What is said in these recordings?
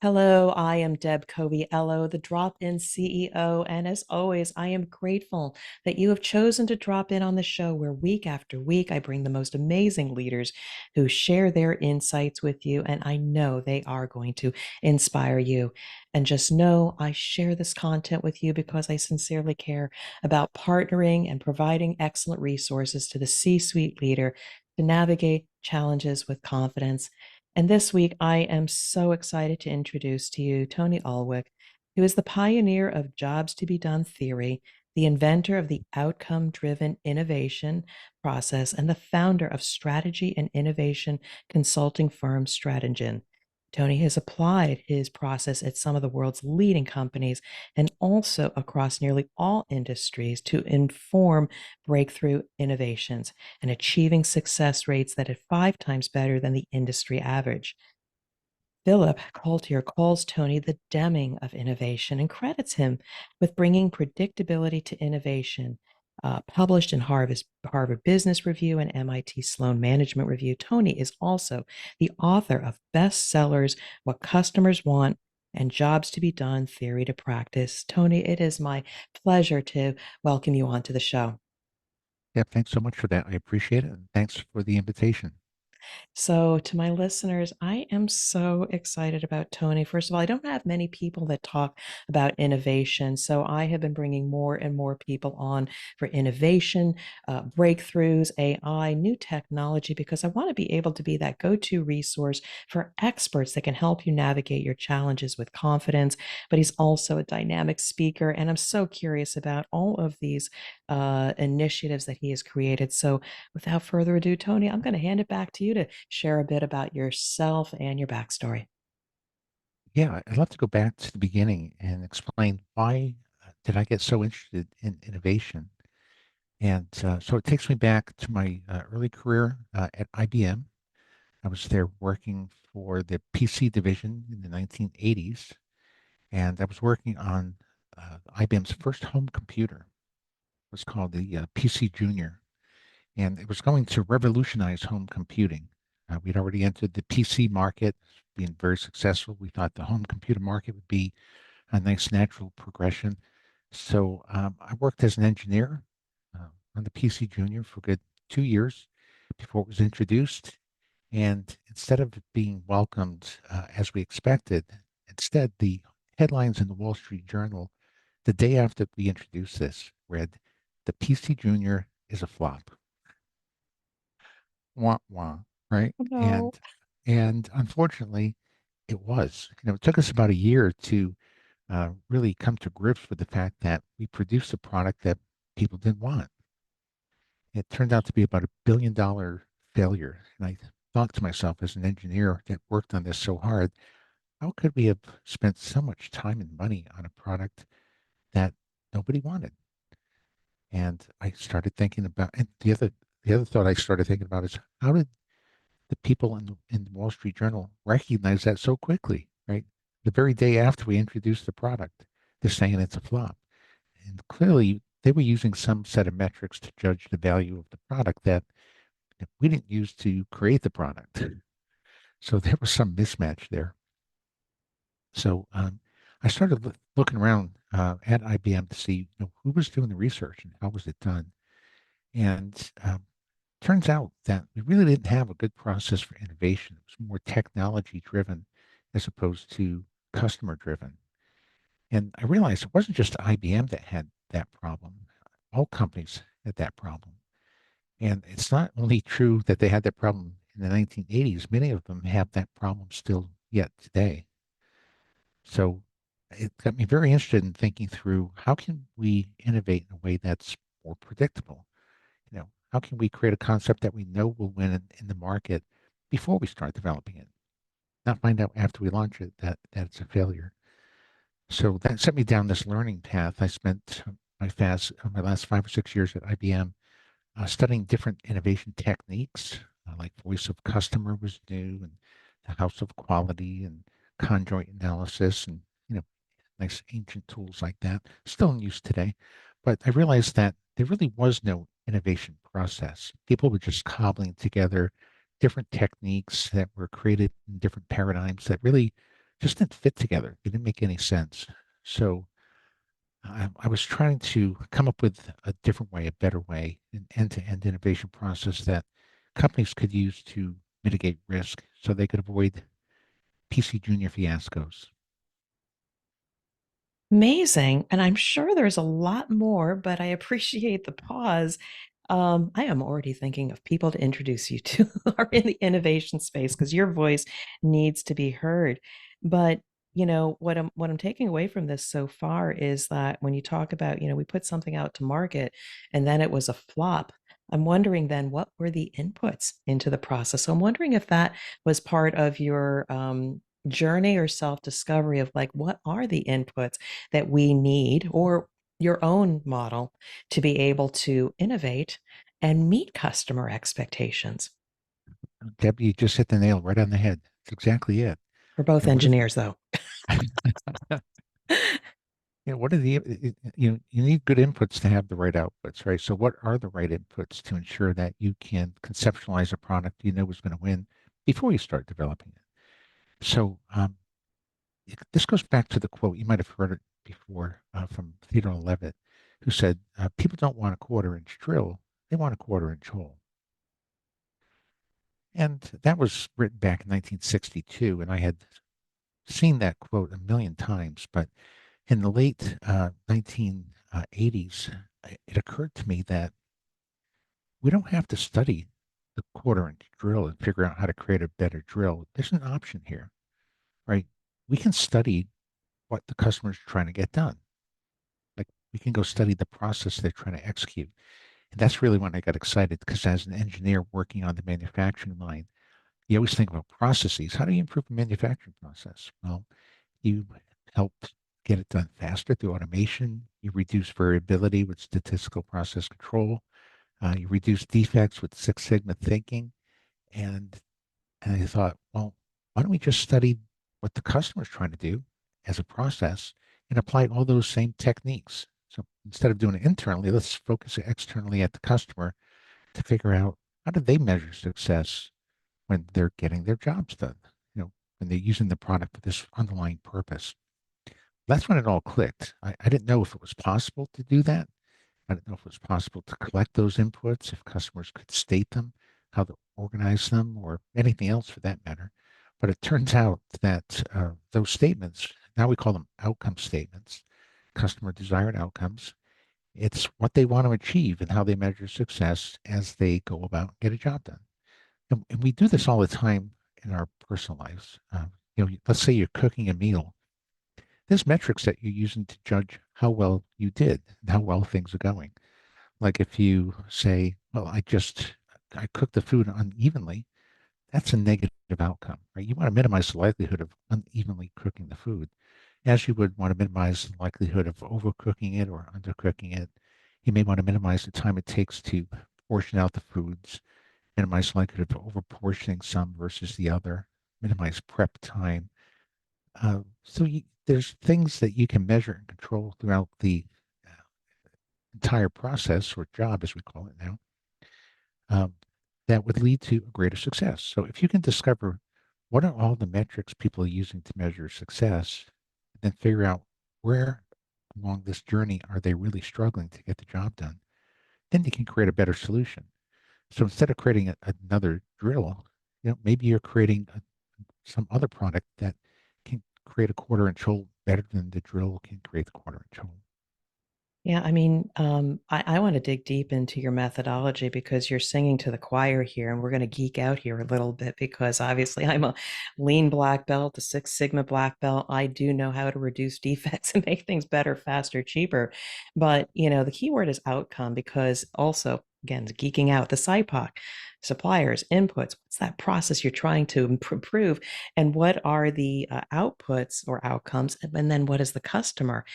Hello, I am Deb Coviello, the Drop-In CEO, and as always, I am grateful that you have chosen to drop in on the show where week after week I bring the most amazing leaders who share their insights with you, and I know they are going to inspire you. And just know I share this content with you because I sincerely care about partnering and providing excellent resources to the C-suite leader to navigate challenges with confidence. And this week, I am so excited to introduce to you Tony Ulwick, who is the pioneer of jobs to be done theory, the inventor of the outcome driven innovation process, and the founder of strategy and innovation consulting firm Strategyn. Tony has applied his process at some of the world's leading companies and also across nearly all industries to inform breakthrough innovations and achieving success rates that are 5 times better than the industry average. Philip Coulter calls Tony the Deming of innovation and credits him with bringing predictability to innovation. Published in Harvard Business Review and MIT Sloan Management Review, Tony is also the author of bestsellers What Customers Want and Jobs to Be Done Theory to Practice. Tony, it is my pleasure to welcome you onto the show. Yeah, thanks so much for that. I appreciate it. And thanks for the invitation. So, to my listeners, I am so excited about Tony. First of all, I don't have many people that talk about innovation. So, I have been bringing more and more people on for innovation, breakthroughs, AI, new technology, because I want to be able to be that go to resource for experts that can help you navigate your challenges with confidence. But he's also a dynamic speaker. And I'm so curious about all of these initiatives that he has created. So, without further ado, Tony, I'm going to hand it back to you to share a bit about yourself and your backstory. Yeah, I'd love to go back to the beginning and explain why did I get so interested in innovation. And so it takes me back to my early career at IBM. I was there working for the PC division in the 1980s, and I was working on IBM's first home computer. It was called the PC Junior, and it was going to revolutionize home computing. We'd already entered the PC market, being very successful. We thought the home computer market would be a nice natural progression. So I worked as an engineer on the PC Junior for a good 2 years before it was introduced. And instead of it being welcomed as we expected, instead the headlines in the Wall Street Journal the day after we introduced this read, "The PC Junior is a flop." Wah wah, right? No. And unfortunately, it was. It took us about a year to really come to grips with the fact that we produced a product that people didn't want. It turned out to be about $1 billion failure. And I thought to myself, as an engineer that worked on this so hard, how could we have spent so much time and money on a product that nobody wanted? And I started thinking about, and the other thought I started thinking about is how did the people in the Wall Street Journal recognize that so quickly, right? The very day after we introduced the product, they're saying it's a flop. And clearly, they were using some set of metrics to judge the value of the product that we didn't use to create the product. So there was some mismatch there. So I started looking around at IBM to see who was doing the research and how was it done. And turns out that we really didn't have a good process for innovation. It was more technology driven as opposed to customer driven. And I realized it wasn't just IBM that had that problem. All companies had that problem. And it's not only true that they had that problem in the 1980s, many of them have that problem still yet today. So it got me very interested in thinking through how can we innovate in a way that's more predictable? How can we create a concept that we know will win in the market before we start developing it, not find out after we launch it that it's a failure. So that set me down this learning path. I spent my last 5 or 6 years at IBM studying different innovation techniques, like voice of customer was new, and the house of quality, and conjoint analysis, and nice ancient tools like that, still in use today. But I realized that there really was no innovation process. People were just cobbling together different techniques that were created in different paradigms that really just didn't fit together. It didn't make any sense. So I was trying to come up with a different way, a better way, an end-to-end innovation process that companies could use to mitigate risk so they could avoid PC Junior fiascos. Amazing. And I'm sure there's a lot more, but I appreciate the pause. I am already thinking of people to introduce you to who are in the innovation space because your voice needs to be heard. But what I'm taking away from this so far is that when you talk about, we put something out to market and then it was a flop. I'm wondering then what were the inputs into the process. So I'm wondering if that was part of your journey or self-discovery of like what are the inputs that we need, or your own model to be able to innovate and meet customer expectations. Debbie, you just hit the nail right on the head. That's exactly it. We're both And what is engineers, though. what are you need good inputs to have the right outputs, right? So what are the right inputs to ensure that you can conceptualize a product you know is going to win before you start developing it? So this goes back to the quote, you might have heard it before from Theodore Levitt, who said, people don't want a quarter-inch drill, they want a quarter-inch hole. And that was written back in 1962, and I had seen that quote a million times, but in the late 1980s, it occurred to me that we don't have to study the quarter-inch drill and figure out how to create a better drill. There's an option here, right? We can study what the customer's trying to get done. Like we can go study the process they're trying to execute. And that's really when I got excited because as an engineer working on the manufacturing line, you always think about processes. How do you improve a manufacturing process? Well, you help get it done faster through automation. You reduce variability with statistical process control. You reduce defects with Six Sigma thinking. And, and I thought, well, why don't we just study what the customer's trying to do as a process and apply all those same techniques? So instead of doing it internally, let's focus externally at the customer to figure out how do they measure success when they're getting their jobs done, when they're using the product for this underlying purpose. That's when it all clicked. I didn't know if it was possible to do that. I didn't know if it was possible to collect those inputs, if customers could state them, how to organize them, or anything else for that matter. But it turns out that those statements, now we call them outcome statements, customer desired outcomes. It's what they want to achieve and how they measure success as they go about and get a job done. And we do this all the time in our personal lives. Let's say you're cooking a meal. There's metrics that you're using to judge how well you did and how well things are going. Like if you say, well, I cooked the food unevenly, that's a negative outcome, right? You want to minimize the likelihood of unevenly cooking the food, as you would want to minimize the likelihood of overcooking it or undercooking it. You may want to minimize the time it takes to portion out the foods, minimize the likelihood of overportioning some versus the other, minimize prep time. There's things that you can measure and control throughout the uh, entire process or job, as we call it now, um, that would lead to a greater success. So if you can discover what are all the metrics people are using to measure success, and then figure out where along this journey are they really struggling to get the job done, then you can create a better solution. So instead of creating another drill, maybe you're creating some other product that can create a quarter-inch hole better than the drill can create the quarter-inch hole. Yeah, I mean, I want to dig deep into your methodology because you're singing to the choir here, and we're going to geek out here a little bit because obviously I'm a lean black belt, a Six Sigma black belt. I do know how to reduce defects and make things better, faster, cheaper. But, the key word is outcome because also, again, geeking out the SIPOC, suppliers, inputs, what's that process you're trying to improve, and what are the outputs or outcomes, and then what is the customer?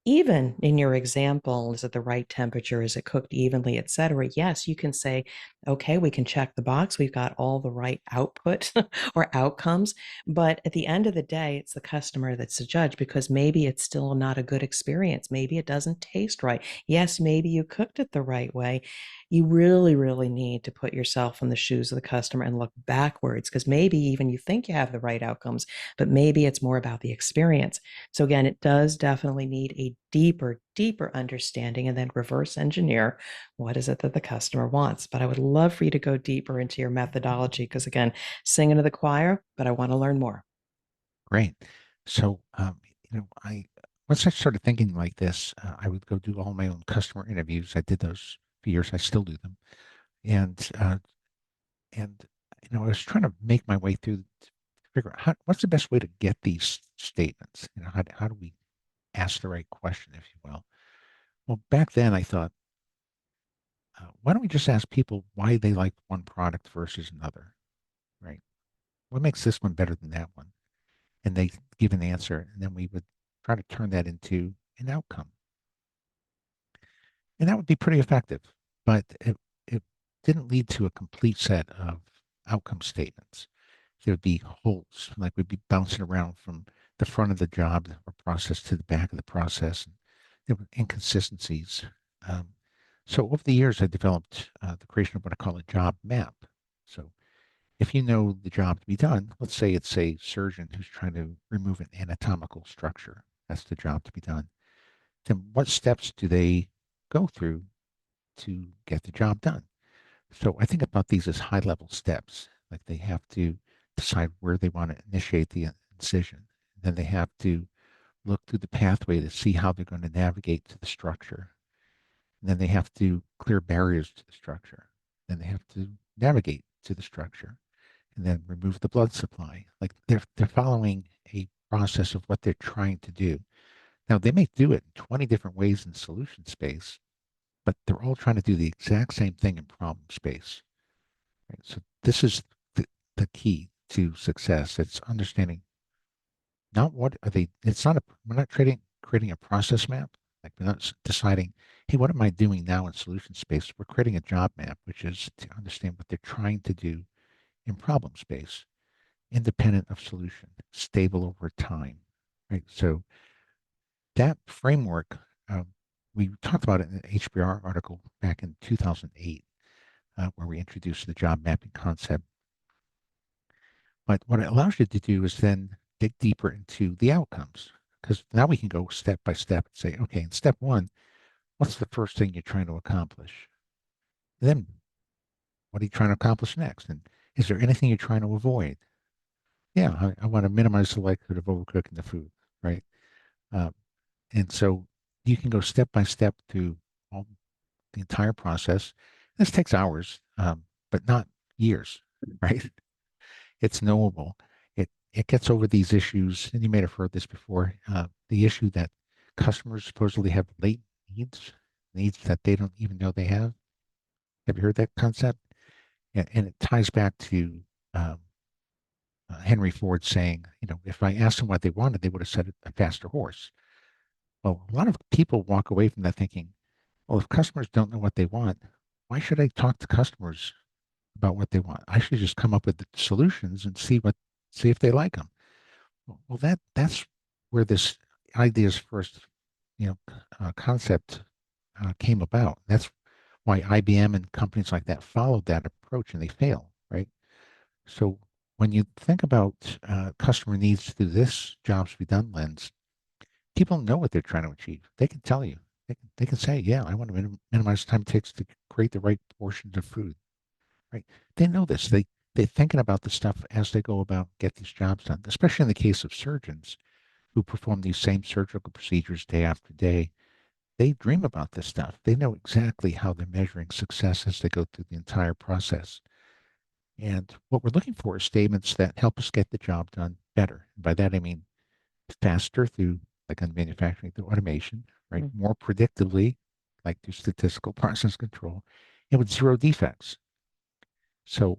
even in your example, is it the right temperature? Is it cooked evenly, et cetera? Yes, you can say, okay, we can check the box. We've got all the right output or outcomes. But at the end of the day, it's the customer that's the judge because maybe it's still not a good experience. Maybe it doesn't taste right. Yes, maybe you cooked it the right way. You really, really need to put yourself in the shoes of the customer and look backwards because maybe even you think you have the right outcomes, but maybe it's more about the experience. So again, it does definitely need a deeper, deeper understanding and then reverse engineer what is it that the customer wants. But I would love for you to go deeper into your methodology because again, singing to the choir, but I want to learn more. Great. So, I once I started thinking like this, I would go do all my own customer interviews. I did those for years. I still do them, and and I was trying to make my way through to figure out what's the best way to get these statements. How do we ask the right question, if you will? Well, back then I thought, why don't we just ask people why they like one product versus another, right? What makes this one better than that one? And they give an answer, and then we would try to turn that into an outcome. And that would be pretty effective, but it didn't lead to a complete set of outcome statements. There would be holes, like we'd be bouncing around from the front of the job or process to the back of the process. And there were inconsistencies. Um, so over the years, I developed the creation of what I call a job map. So if you know the job to be done, let's say it's a surgeon who's trying to remove an anatomical structure. That's the job to be done. Then what steps do they go through to get the job done? So I think about these as high level steps. Like they have to decide where they want to initiate the incision. Then they have to look through the pathway to see how they're going to navigate to the structure. And then they have to clear barriers to the structure. Then they have to navigate to the structure and then remove the blood supply. Like they're following a process of what they're trying to do. Now they may do it in 20 different ways in solution space, but they're all trying to do the exact same thing in problem space. Right? So this is the key to success. It's understanding not what are they. It's not a. We're not creating a process map. Like we're not deciding, hey, what am I doing now in solution space? We're creating a job map, which is to understand what they're trying to do in problem space, independent of solution, stable over time. Right. So that framework, we talked about it in an HBR article back in 2008, where we introduced the job mapping concept. But what it allows you to do is then dig deeper into the outcomes. Because now we can go step by step and say, okay, in step one, what's the first thing you're trying to accomplish? And then what are you trying to accomplish next? And is there anything you're trying to avoid? Yeah, I want to minimize the likelihood of overcooking the food, right? Uh, and so you can go step by step through all the entire process. This takes hours, but not years, right? It's knowable. It gets over these issues, and you may have heard this before. The issue that customers supposedly have latent needs that they don't even know they have. Have you heard that concept? And it ties back to um, Henry Ford saying, if I asked them what they wanted, they would have said a faster horse. Well, a lot of people walk away from that thinking, well, if customers don't know what they want, why should I talk to customers about what they want? I should just come up with the solutions and see if they like them. Well, that's where this ideas first, concept came about. That's why IBM and companies like that followed that approach and they fail, right? So when you think about customer needs through this jobs to be done lens, people know what they're trying to achieve. They can tell you. They can say, yeah, I want to minimize the time it takes to create the right portions of food, right? They know this. They're thinking about the stuff as they go about get these jobs done, especially in the case of surgeons who perform these same surgical procedures day after day. They dream about this stuff. They know exactly how they're measuring success as they go through the entire process. And what we're looking for is statements that help us get the job done better. And by that, I mean faster through, like on manufacturing, through automation, right? Mm-hmm. More predictably, like through statistical process control, and with zero defects. So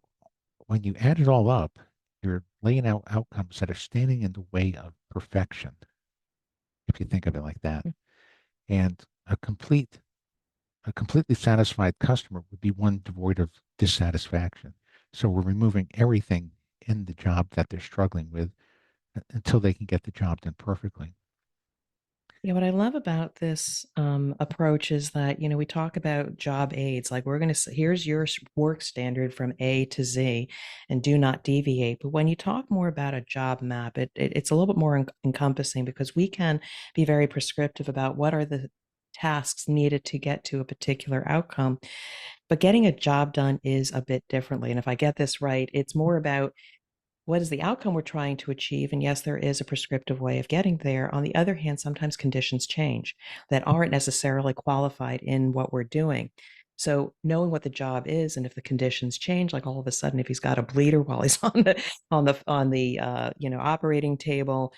when you add it all up, you're laying out outcomes that are standing in the way of perfection, if you think of it like that. And a completely satisfied customer would be one devoid of dissatisfaction. So we're removing everything in the job that they're struggling with until they can get the job done perfectly. Yeah, what I love about this approach is that, we talk about job aids, like we're going to say, here's your work standard from A to Z and do not deviate. But when you talk more about a job map, it's a little bit more encompassing because we can be very prescriptive about what are the tasks needed to get to a particular outcome. But getting a job done is a bit differently. And if I get this right, it's more about what is the outcome we're trying to achieve? And yes, there is a prescriptive way of getting there. On the other hand, sometimes conditions change that aren't necessarily qualified in what we're doing. So knowing what the job is, and if the conditions change, like all of a sudden, if he's got a bleeder while he's on the operating table,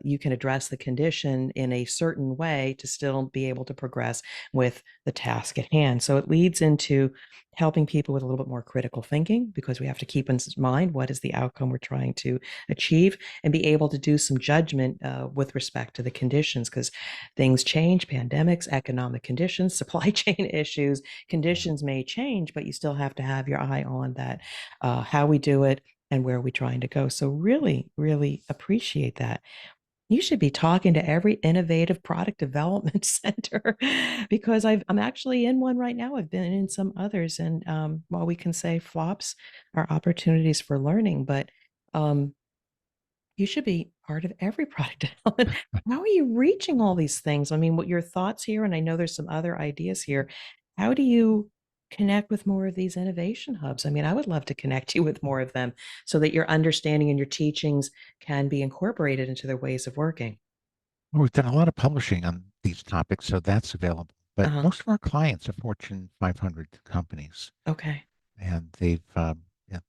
you can address the condition in a certain way to still be able to progress with the task at hand. So it leads into helping people with a little bit more critical thinking because we have to keep in mind what is the outcome we're trying to achieve and be able to do some judgment with respect to the conditions because things change, pandemics, economic conditions, supply chain issues, conditions may change, but you still have to have your eye on that, how we do it and where we're trying to go. So really, really appreciate that. You should be talking to every innovative product development center because I'm actually in one right now. I've been in some others, and while we can say flops are opportunities for learning, but um, you should be part of every product development. How are you reaching all these things? I mean, what your thoughts here, and I know there's some other ideas here. How do you connect with more of these innovation hubs? I mean, I would love to connect you with more of them so that your understanding and your teachings can be incorporated into their ways of working. Well, we've done a lot of publishing on these topics, so that's available. But Uh-huh. most of our clients are Fortune 500 companies, Okay. and yeah,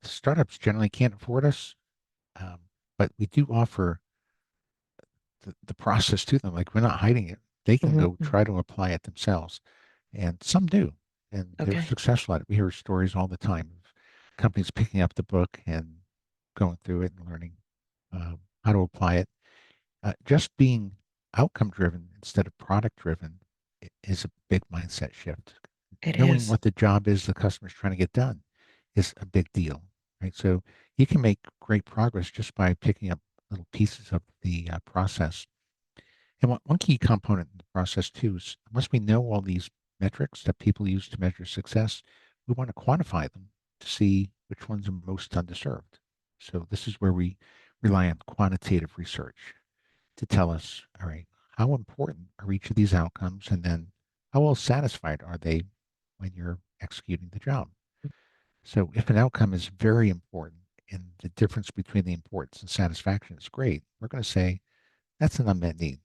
startups generally can't afford us, um, but we do offer the process to them. Like we're not hiding it. They can Hmm. go try to apply it themselves, and some do, and they're Okay. successful at it. We hear stories all the time of companies picking up the book and going through it and learning how to apply it. Just being outcome driven instead of product driven is a big mindset shift. It Knowing is. what the job is the customer's trying to get done is a big deal, right? So you can make great progress just by picking up little pieces of the process. And one key component in the process too is once we know all these metrics that people use to measure success, we want to quantify them to see which ones are most underserved. So this is where we rely on quantitative research to tell us, all right, how important are each of these outcomes? And then how well satisfied are they when you're executing the job? So if an outcome is very important and the difference between the importance and satisfaction is great, we're going to say that's an unmet need.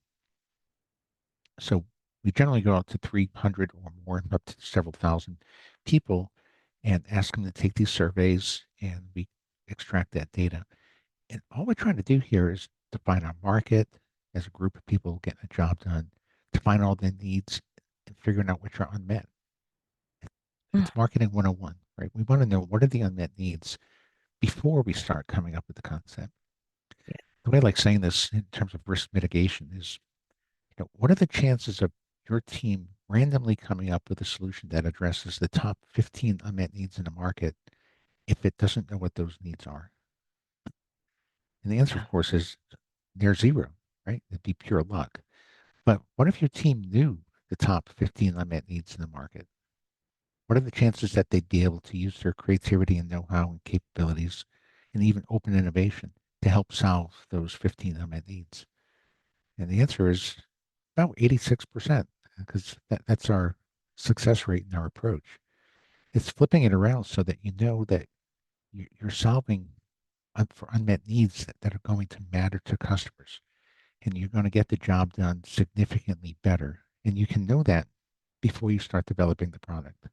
So we generally go out to 300 or more, up to several thousand people and ask them to take these surveys and we extract that data. And all we're trying to do here is define our market as a group of people getting a job done, define all their needs and figuring out which are unmet. Mm. It's marketing 101, right? We want to know what are the unmet needs before we start coming up with the concept. Yeah. The way I like saying this in terms of risk mitigation is, what are the chances of your team randomly coming up with a solution that addresses the top 15 unmet needs in the market if it doesn't know what those needs are? And the answer, of Yeah. course, is near zero, right? It'd be pure luck. But what if your team knew the top 15 unmet needs in the market? What are the chances that they'd be able to use their creativity and know-how and capabilities and even open innovation to help solve those 15 unmet needs? And the answer is about 86%, because that's our success rate in our approach. It's flipping it around so that you know that you're solving for unmet needs that are going to matter to customers, and you're going to get the job done significantly better. And you can know that before you start developing the product.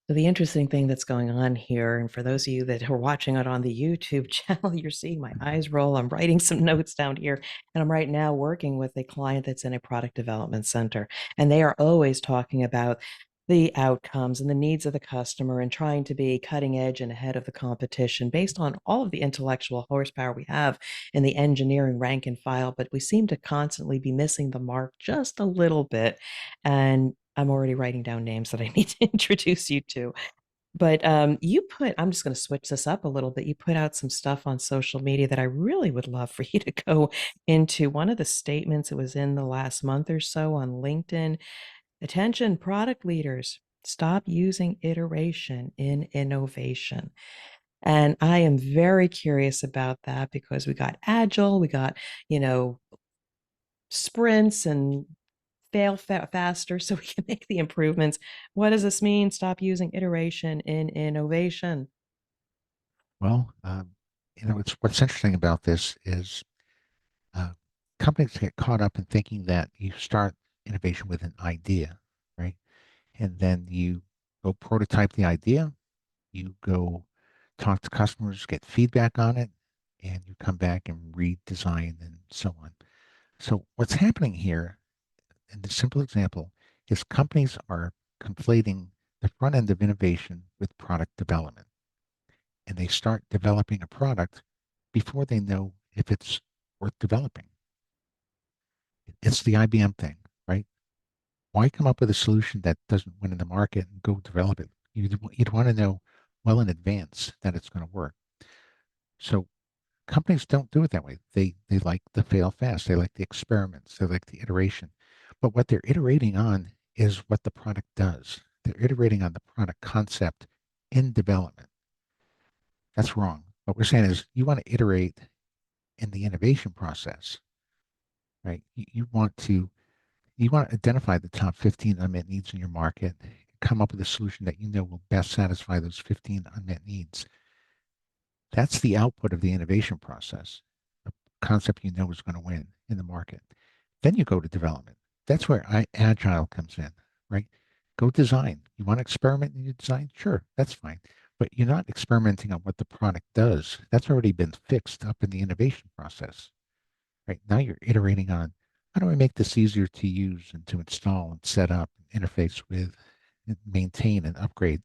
So the interesting thing that's going on here, and for those of you that are watching it on the YouTube channel, you're seeing my eyes roll. I'm writing some notes down here, and I'm right now working with a client that's in a product development center, and they are always talking about the outcomes and the needs of the customer and trying to be cutting edge and ahead of the competition based on all of the intellectual horsepower we have in the engineering rank and file, but we seem to constantly be missing the mark just a little bit. And I'm already writing down names that I need to introduce you to. But I'm just going to switch this up a little bit. You put out some stuff on social media that I really would love for you to go into. One of the statements, it was in the last month or so on LinkedIn. Attention, product leaders, stop using iteration in innovation. And I am very curious about that because we got agile, we got, you know, sprints and faster so we can make the improvements. What does this mean? Stop using iteration in innovation. Well, it's what's interesting about this is uh, companies get caught up in thinking that you start innovation with an idea, right? And then you go prototype the idea, you go talk to customers, get feedback on it, and you come back and redesign and so on. So what's happening here, in the simple example, is companies are conflating the front end of innovation with product development. And they start developing a product before they know if it's worth developing. It's the IBM thing, right? Why come up with a solution that doesn't win in the market and go develop it? You'd want to know well in advance that it's going to work. So companies don't do it that way. They like the fail fast. They like the experiments. They like the iteration. But what they're iterating on is what the product does. They're iterating on the product concept in development. That's wrong. What we're saying is you want to iterate in the innovation process, right? You want to identify the top 15 unmet needs in your market, come up with a solution that you know will best satisfy those 15 unmet needs. That's the output of the innovation process, a concept you know is going to win in the market. Then you go to development. That's where agile comes in, right? Go design. You want to experiment in your design? Sure, that's fine. But you're not experimenting on what the product does. That's already been fixed up in the innovation process, right? Now you're iterating on how do I make this easier to use and to install and set up and interface with and maintain and upgrade.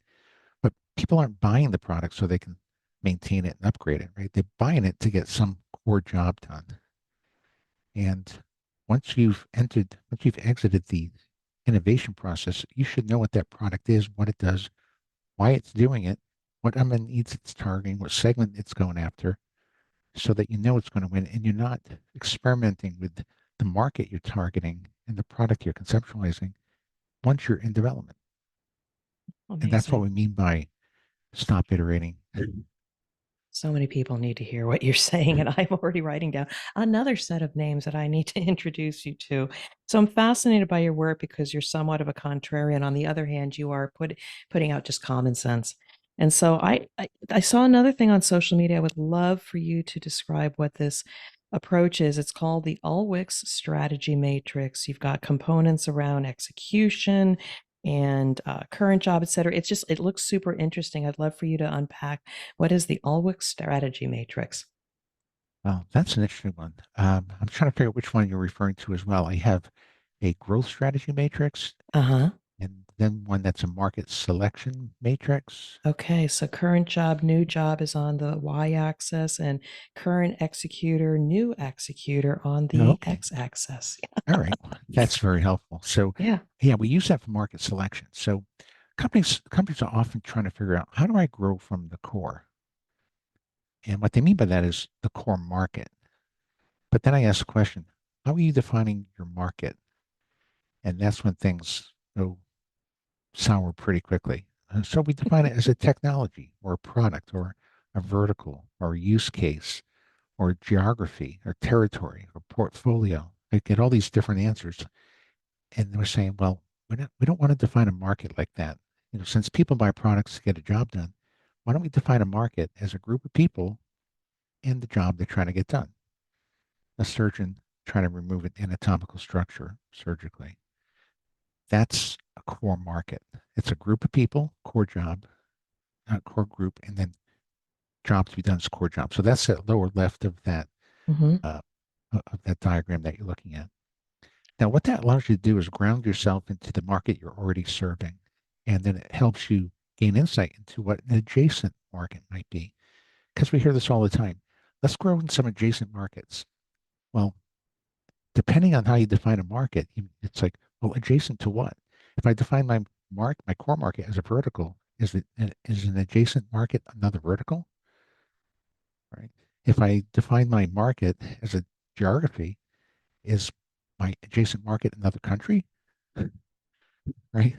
But people aren't buying the product so they can maintain it and upgrade it, right? They're buying it to get some core job done. And once you've exited the innovation process, you should know what that product is, what it does, why it's doing it, what unmet needs it's targeting, what segment it's going after, so that you know it's going to win and you're not experimenting with the market you're targeting and the product you're conceptualizing once you're in development. And that's what Amazing. we mean by stop iterating. So many people need to hear what you're saying, and I'm already writing down another set of names that I need to introduce you to. So I'm fascinated by your work because you're somewhat of a contrarian. On the other hand, you are putting out just common sense. And so I saw another thing on social media. I would love for you to describe what this approach is. It's called the Ulwick's strategy matrix. You've got components around execution and current job, et cetera. It looks super interesting. I'd love for you to unpack what is the Ulwick strategy matrix? Well, that's an interesting one. I'm trying to figure out which one you're referring to as well. I have a growth strategy matrix Uh-huh. and then one that's a market selection matrix. Okay, so current job, new job is on the y-axis, and current executor, new executor on Oh, the okay. x-axis. All right. That's very helpful. So, Yeah. yeah, we use that for market selection. So, companies are often trying to figure out how do I grow from the core? And what they mean by that is the core market. But then I ask the question, how are you defining your market? And that's when things go sour pretty quickly. So we define it as a technology or a product or a vertical or a use case or geography or territory or portfolio. I get all these different answers. And we're saying, well, we don't want to define a market like that. Since people buy products to get a job done, why don't we define a market as a group of people and the job they're trying to get done? A surgeon trying to remove an anatomical structure surgically. That's a core market. It's a group of people, core job, core group, and then job to be done is core job. So that's the lower left Hmm. uh, of that diagram that you're looking at. Now, what that allows you to do is ground yourself into the market you're already serving. And then it helps you gain insight into what an adjacent market might be. Because we hear this all the time. Let's grow in some adjacent markets. Well, depending on how you define a market, it's like, well, adjacent to what? If I define my core market as a vertical, is an adjacent market another vertical, right? If I define my market as a geography, is my adjacent market another country, right?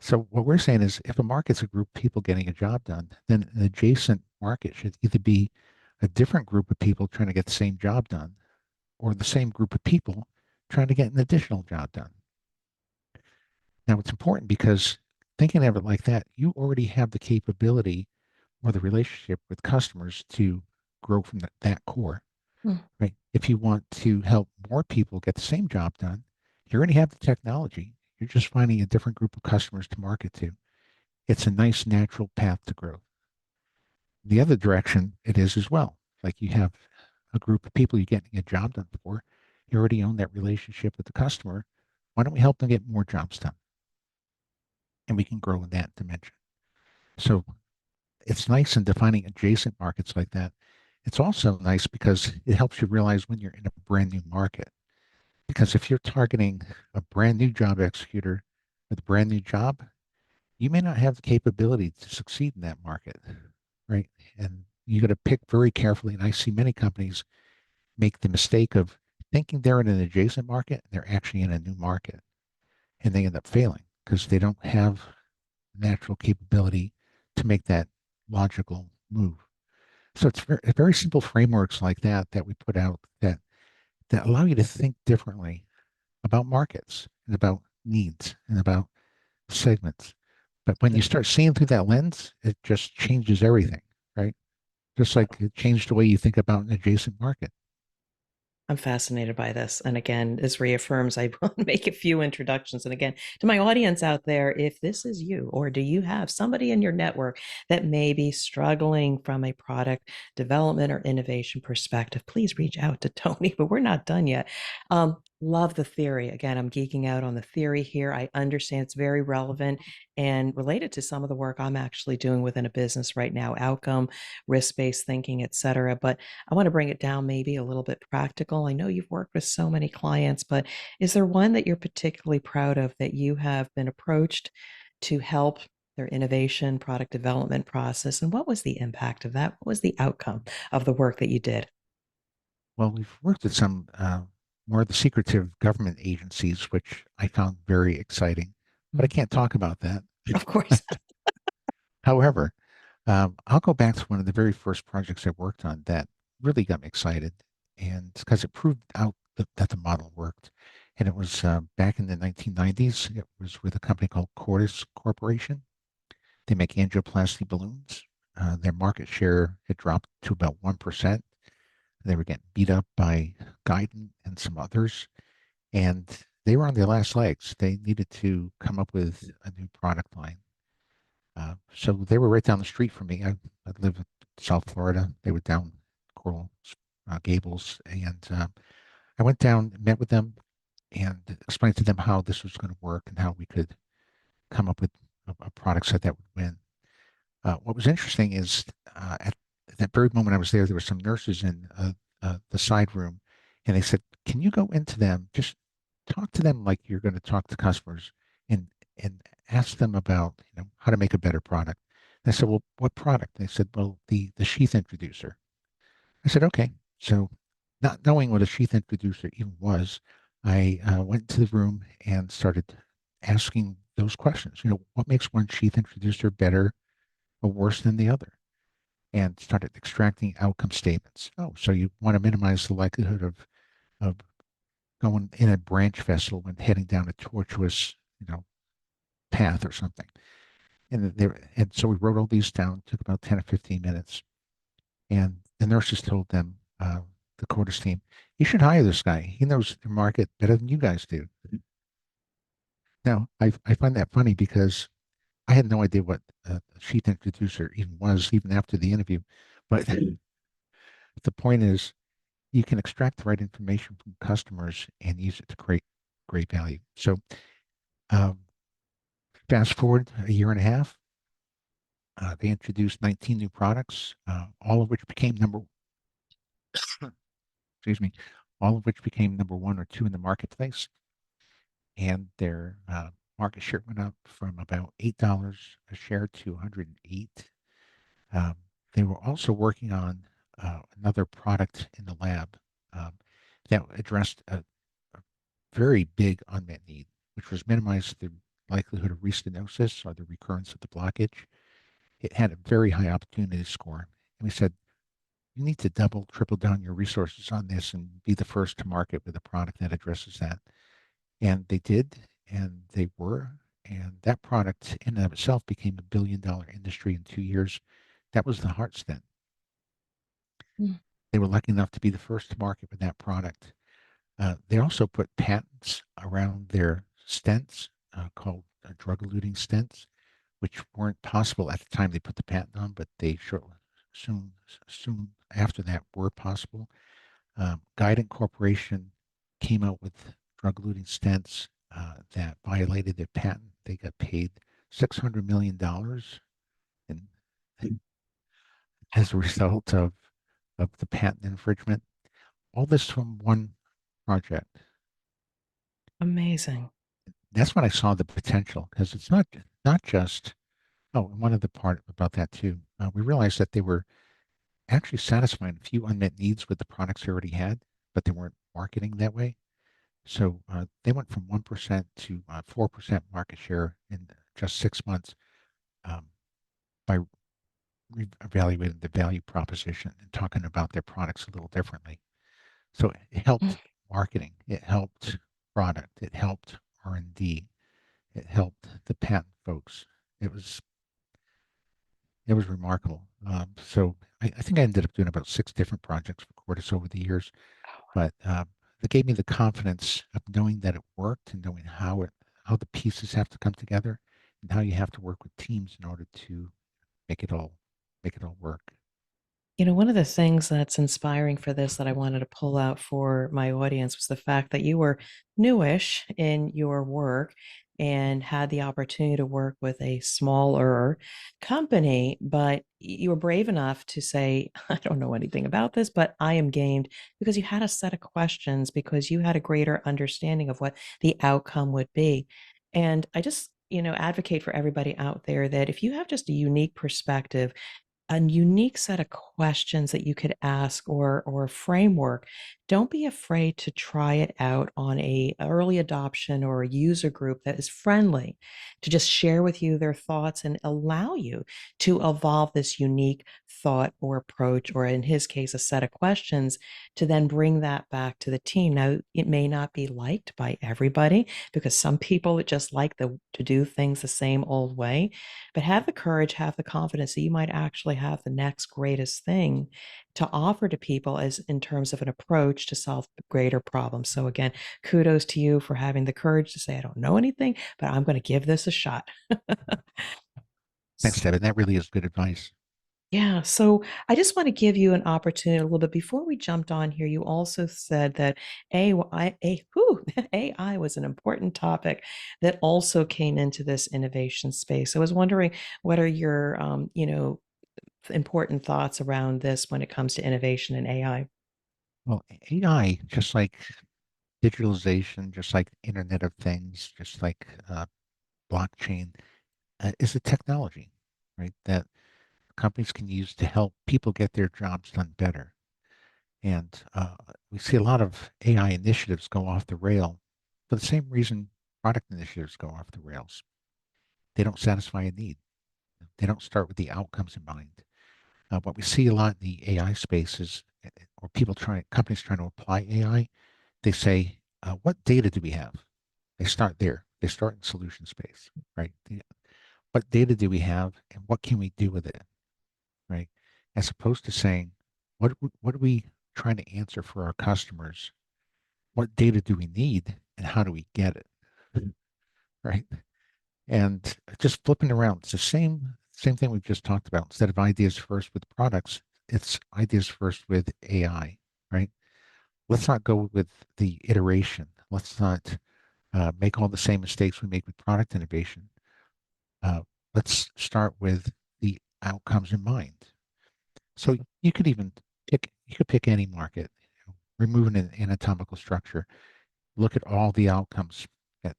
So what we're saying is if a market's a group of people getting a job done, then an adjacent market should either be a different group of people trying to get the same job done or the same group of people trying to get an additional job done. Now, it's important because thinking of it like that, you already have the capability or the relationship with customers to grow from that core, Mm. right? If you want to help more people get the same job done, you already have the technology. You're just finding a different group of customers to market to. It's a nice natural path to growth. The other direction it is as well. Like you have a group of people you're getting a job done for. You already own that relationship with the customer. Why don't we help them get more jobs done? And we can grow in that dimension. So it's nice in defining adjacent markets like that. It's also nice because it helps you realize when you're in a brand new market. Because if you're targeting a brand new job executor with a brand new job, you may not have the capability to succeed in that market, right? And you got to pick very carefully. And I see many companies make the mistake of thinking they're in an adjacent market, and they're actually in a new market, and they end up failing because they don't have natural capability to make that logical move. So it's very simple frameworks like that that we put out that allow you to think differently about markets and about needs and about segments. But when you start seeing through that lens, it just changes everything, right? Just like it changed the way you think about an adjacent market. I'm fascinated by this. And again, this reaffirms I will make a few introductions. And again, to my audience out there, if this is you, or do you have somebody in your network that may be struggling from a product development or innovation perspective, please reach out to Tony. But we're not done yet. Love the theory. Again, I'm geeking out on the theory here. I understand it's very relevant and related to some of the work I'm actually doing within a business right now, outcome, risk-based thinking, et cetera. But I want to bring it down maybe a little bit practical. I know you've worked with so many clients, but is there one that you're particularly proud of that you have been approached to help their innovation, product development process? And what was the impact of that? What was the outcome of the work that you did? Well, we've worked with some more of the secretive government agencies, which I found very exciting, but I can't talk about that. Of course. However, I'll go back to one of the very first projects I worked on that really got me excited, and because it proved out that the model worked. And it was back in the 1990s. It was with a company called Cordis Corporation. They make angioplasty balloons. Their market share had dropped to about 1%. They were getting beat up by Guidant and some others, and they were on their last legs. They needed to come up with a new product line. So they were right down the street from me. I live in South Florida. They were down Coral Gables, and I went down, met with them, and explained to them how this was going to work and how we could come up with a product set that would win. What was interesting is at that very moment I was there were some nurses in the side room, and they said, "Can you go into them? Just talk to them like you're going to talk to customers, and and ask them about how to make a better product." And I said, "Well, what product?" They said, "Well, the sheath introducer." I said, "Okay." So, not knowing what a sheath introducer even was, I went to the room and started asking those questions. What makes one sheath introducer better or worse than the other? And started extracting outcome statements. Oh, so you want to minimize the likelihood of going in a branch vessel when heading down a tortuous, path or something. And so we wrote all these down. Took about 10 or 15 minutes. And the nurses told them, the Cordis team, you should hire this guy. He knows the market better than you guys do. Now, I find that funny because I had no idea what a sheath introducer even was, even after the interview. But the point is, you can extract the right information from customers and use it to create great value. So, um, Fast forward a year and a half, they introduced 19 new products, all of which became excuse me, all of which became number one or two in the marketplace. And their market share went up from about $8 a share to 108. Um, they were also working on another product in the lab um, that addressed a very big unmet need, which was minimize the likelihood of restenosis or the recurrence of the blockage. It had a very high opportunity score. And we said, you need to double, triple down your resources on this and be the first to market with a product that addresses that. And they did, and they were. And that product in and of itself became $1 billion industry in 2 years. That was the heart stent. Mm. They were lucky enough to be the first to market with that product. They also put patents around their stents called drug-eluting stents, which weren't possible at the time they put the patent on, but they soon, soon after that were possible. Guidant Corporation came out with drug-eluting stents that violated their patent. They got paid $600 million in, as a result of the patent infringement. All this from one project. Amazing. That's when I saw the potential because it's not just, oh, and one other part about that too. We realized that they were actually satisfying a few unmet needs with the products they already had, but they weren't marketing that way. So they went from 1% to 4% market share in just 6 months um, by evaluating the value proposition and talking about their products a little differently. So it helped marketing, it helped product, it helped R&D, it helped the patent folks. It was it was remarkable. So I think I ended up doing about 6 different projects for Cordis over the years, but it gave me the confidence of knowing that it worked and knowing how the pieces have to come together and how you have to work with teams in order to make it all make it all work. One of the things that's inspiring for this that I wanted to pull out for my audience was the fact that you were newish in your work and had the opportunity to work with a smaller company, but you were brave enough to say, I don't know anything about this, but I am gamed because you had a set of questions because you had a greater understanding of what the outcome would be. And I just, advocate for everybody out there that if you have just a unique perspective, a unique set of questions that you could ask or a framework, don't be afraid to try it out on a early adoption or a user group that is friendly to just share with you their thoughts and allow you to evolve this unique thought or approach, or in his case, a set of questions to then bring that back to the team. Now, it may not be liked by everybody because some people just like to do things the same old way, but have the courage, have the confidence that you might actually have the next greatest thing to offer to people as in terms of an approach to solve greater problems. So again, kudos to you for having the courage to say, I don't know anything, but I'm going to give this a shot. Thanks, Devin. That really is good advice. Yeah, so I just want to give you an opportunity a little bit before we jumped on here. You also said that AI was an important topic that also came into this innovation space. I was wondering what are your, important thoughts around this when it comes to innovation and AI? Well, AI, just like digitalization, just like Internet of Things, just like blockchain, is a technology, right? That companies can use to help people get their jobs done better. And we see a lot of AI initiatives go off the rail for the same reason product initiatives go off the rails. They don't satisfy a need. They don't start with the outcomes in mind. What we see a lot in the AI space is, or companies trying to apply AI, they say, what data do we have? They start there. They start in solution space, right? What data do we have and what can we do with it, right? As opposed to saying, what are we trying to answer for our customers? What data do we need and how do we get it, right? And just flipping around, it's the same thing we've just talked about. Instead of ideas first with products, it's ideas first with AI, right? Let's not go with the iteration. Let's not make all the same mistakes we make with product innovation. Uh, let's start with the outcomes in mind. So you could even pick any market, remove an anatomical structure, look at all the outcomes that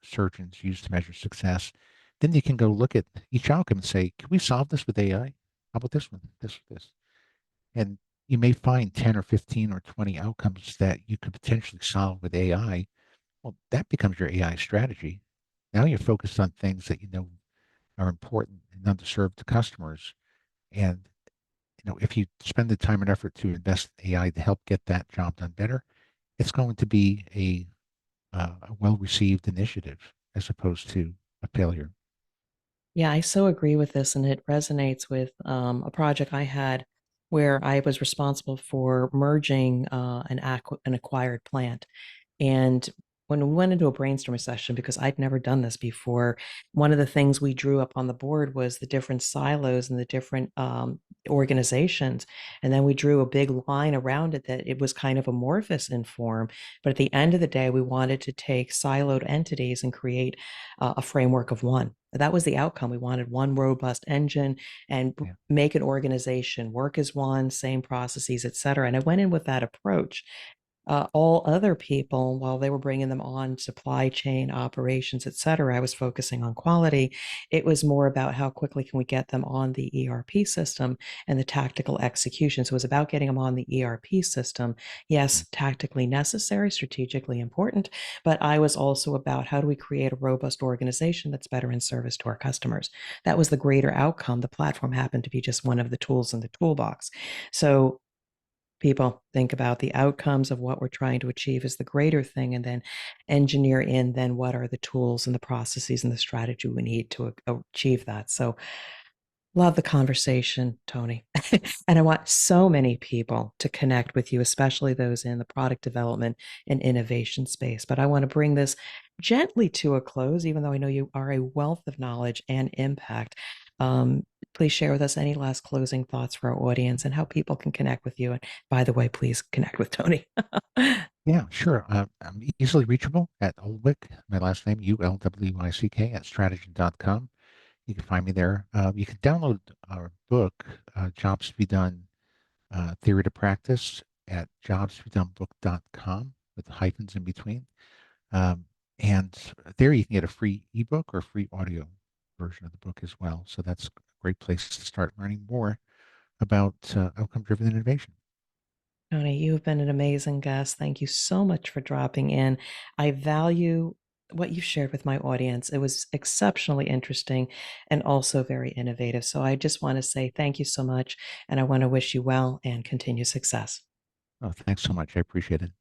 surgeons use to measure success. Then you can go look at each outcome and say, can we solve this with AI? How about this one, this? And you may find 10 or 15 or 20 outcomes that you could potentially solve with AI. Well, that becomes your AI strategy. Now you're focused on things that you know are important and underserved to customers. And if you spend the time and effort to invest in AI to help get that job done better, it's going to be a well-received initiative as opposed to a failure. Yeah, I so agree with this, and it resonates with a project I had where I was responsible for merging an acquired plant. And when we went into a brainstorming session, because I'd never done this before, one of the things we drew up on the board was the different silos and the different organizations. And then we drew a big line around it that it was kind of amorphous in form. But at the end of the day, we wanted to take siloed entities and create a framework of one. That was the outcome. We wanted one robust engine and Yeah. make an organization work as one, same processes, et cetera. And I went in with that approach. All other people, while they were bringing them on supply chain operations, et cetera, I was focusing on quality. It was more about how quickly can we get them on the ERP system and the tactical execution. So it was about getting them on the ERP system. Yes, tactically necessary, strategically important, but I was also about how do we create a robust organization that's better in service to our customers. That was the greater outcome. The platform happened to be just one of the tools in the toolbox. So people think about the outcomes of what we're trying to achieve is the greater thing, and then engineer in then what are the tools and the processes and the strategy we need to achieve that. So love the conversation, Tony. And I want so many people to connect with you, especially those in the product development and innovation space. But I want to bring this gently to a close, even though I know you are a wealth of knowledge and impact. Um, please share with us any last closing thoughts for our audience and how people can connect with you. And by the way, please connect with Tony. Yeah, sure. I'm easily reachable at Ulwick, my last name, Ulwyck, at strategyn.com. You can find me there. You can download our book, Jobs to be Done, Theory to Practice, at jobstobedonebook.com with hyphens in between. Um, and there you can get a free ebook or free audio version of the book as well. So that's a great place to start learning more about outcome-driven innovation. Tony, you've been an amazing guest. Thank you so much for dropping in. I value what you shared with my audience. It was exceptionally interesting and also very innovative. So I just want to say thank you so much. And I want to wish you well and continued success. Oh, thanks so much. I appreciate it.